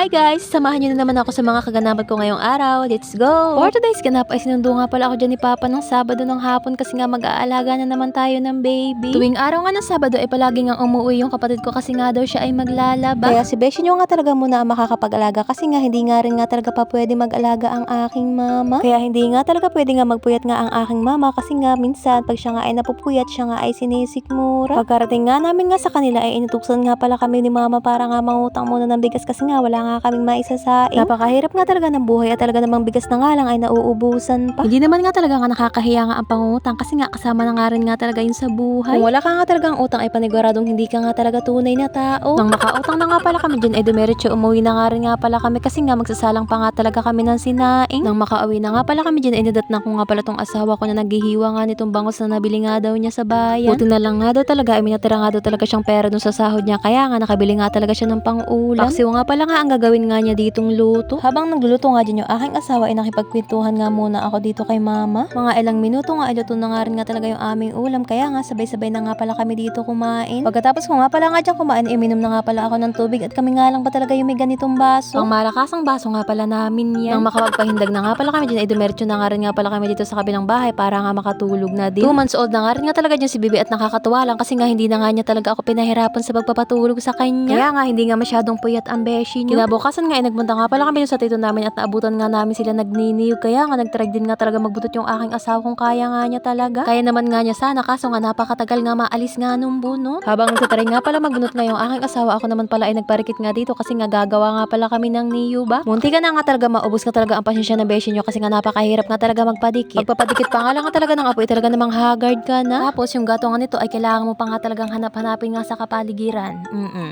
Hi guys! Samahan niyo na naman ako sa mga kaganapan ko ngayong araw. Let's go! For today's ganap ay sinundo nga pala ako dyan ni Papa ng Sabado ng hapon kasi nga mag-aalaga na naman tayo ng baby. Tuwing araw nga ng Sabado ay palagi nga umuwi yung kapatid ko kasi nga daw siya ay maglalaba. Kaya si Beshi nyo nga talaga muna ang makakapag-alaga kasi nga hindi nga rin nga talaga pa pwede mag-alaga ang aking mama. Kaya hindi nga talaga pwede nga magpuyat nga ang aking mama kasi nga minsan pag siya nga ay napupuyat siya nga ay sinisikmura. Pagkarating nga namin nga sa kanila ay inutuksan nga pala kami ni mama para nga mangutang muna ng bigas kasi nga wala nga kaming maisasaing. Napakahirap nga talaga ng buhay at talaga namang bigas na nga lang ay nauubusan pa. Hindi naman nga talaga nga nakakahiya nga ang pangutang kasi nga kasama na nga rin nga talaga yun sa buhay. Kung wala ka nga talagang utang ay paniguradong hindi ka nga talaga tunay na tao. Nang makautang na nga pala kami dyan ay dumiretso umuwi na nga rin nga pala kami kasi nga magsasalang pa nga talaga kami ng sinaing. Nang makauwi na nga pala kami dyan ay nadatnan ko nga pala tong asawa ko na naghihiwa nga nitong bangos na nabili nga daw niya sa bayan. Buti na lang nga daw talaga ay minatira nga daw talaga siyang pera dun sa sahod niya kaya nga nakabili nga talaga siya ng pang-ulam. Paksiw nga pala nga ang gagawin nga niya ditong luto. Habang nagluluto nga din yung aking asawa ay nakipagkwentuhan nga muna ako dito kay mama. Mga ilang minuto nga ay luto na nga rin nga talaga yung aming ulam kaya nga sabay-sabay na nga pala kami dito kumain. Pagkatapos ko nga pala nga dyan kumain ay minom na nga pala ako ng tubig at kami nga lang pa talaga yung may ganitong baso. Ang malakasang baso nga pala namin yan. Nang makapagpahindag na nga pala kami dyan ay dumiretso na nga rin nga pala kami dito sa kabilang bahay para nga makatulog na din. 2 months old na nga rin nga talaga dyan si Bibi at nakakatuwa lang kasi nga hindi na nga niya talaga ako pinahirapan sa pagpapatulog sa kanya. Kaya nga hindi nga masyadong puyat ang beshi niyo. Kinabukasan nga ay nagpunta nga pala kami sa tito namin at naabutan nga namin sila nagniniyog kaya nga nagtry din nga talaga magbutot yung aking asawa kung kaya nga niya talaga. Kaya naman nga niya sana kaso nga napakatagal nga maalis nga nung bunot. Habang nagtatry nga pala magbunot nga yung aking asawa ako naman pala ay nagparikit nga dito kasi nga gagawa nga pala kami ng niyo ba. Munti ka na nga talaga maubos nga talaga ang pasensya ng beshi niyo kasi nga napakahirap nga talaga magpadikit. Pagpapadikit pa nga lang nga talaga ng apoy talaga namang haggard ka na. Tapos yung gato nga nito ay kailangan mo pa nga talagang hanap-hanapin nga sa kapaligiran.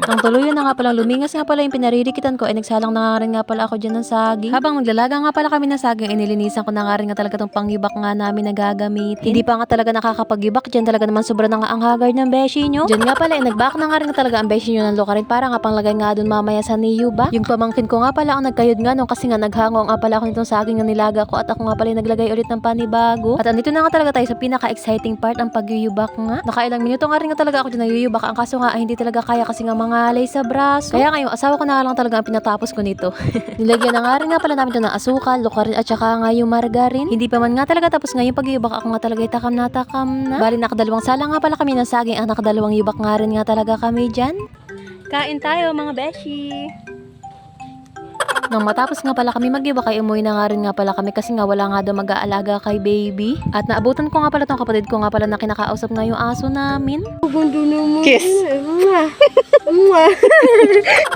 Nang tuluyan na nga palang lumingas nga pala yung pinaririkitan ko ay nagsalang na nga rin nga pala ako dyan ng saging. Habang naglalaga nga pala kami ng saging ay nilinisan ko na nga rin nga talaga tong pangyubak nga namin na gagamitin. Hindi pa nga talaga nakakapagyubak dyan talaga naman sobra na nga ang haggard ng beshi nyo. Dyan nga pala ay nagbak na nga rin nga talaga ang beshi nyo ng lukarin para nga panglagay nga dun mamaya sa niyo ba. Yung pamangkin ko nga pala ang nagkayod nga nung kasi nga naghango nga pala ako nitong saging na nilaga ko at ako nga pala naglagay ulit ng panibago. At andito na nga talaga tayo sa pinaka-exciting part ang pagyuyubak nga. Nakailang minuto nga rin nga talaga ako dyan naguyubak ang kaso nga ay hindi talaga kaya kasi nga mangalay sa braso. Kaya nga yung asawa ko na lang talaga ang pinatapos ko nito. Nilagyan na nga rin nga pala namin ito ng asukal, lukarin at saka nga yung margarin. Hindi pa man nga talaga tapos nga yung pagyubak ako nga talaga takam na takam na. Bali nakadalawang sala nga pala kami ng saging ang nakadalawang yubak nga rin nga talaga kami dyan. Kain tayo mga beshi! Nang matapos nga pala kami magyubak ay umuwi na nga rin nga pala kami kasi nga wala nga daw mag-aalaga kay baby. At naabutan ko nga pala tong kapatid ko nga pala na kinakausap nga yung aso namin. Kiss!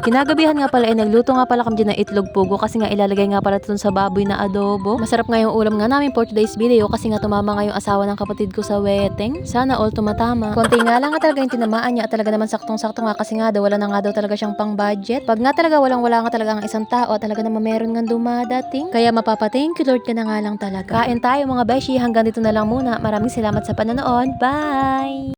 Kinagabihan nga pala ay nagluto nga pala kami dyan ng itlog pugo kasi nga ilalagay nga pala ito sa baboy na adobo. Masarap nga yung ulam nga namin for today's video kasi nga tumama nga yung asawa ng kapatid ko sa wedding. Sana all tumatama. Konti nga lang nga talaga yung tinamaan niya at talaga naman saktong-sakto nga kasi nga daw wala na nga daw talaga siyang pang budget. Pag nga talaga wala nga talaga ang isang tao talaga naman meron nga dumadating. Kaya mapapa-thank you Lord ka na nga lang talaga. Kain tayo mga beshi, hanggang dito na lang muna. Maraming salamat sa panonood. Bye!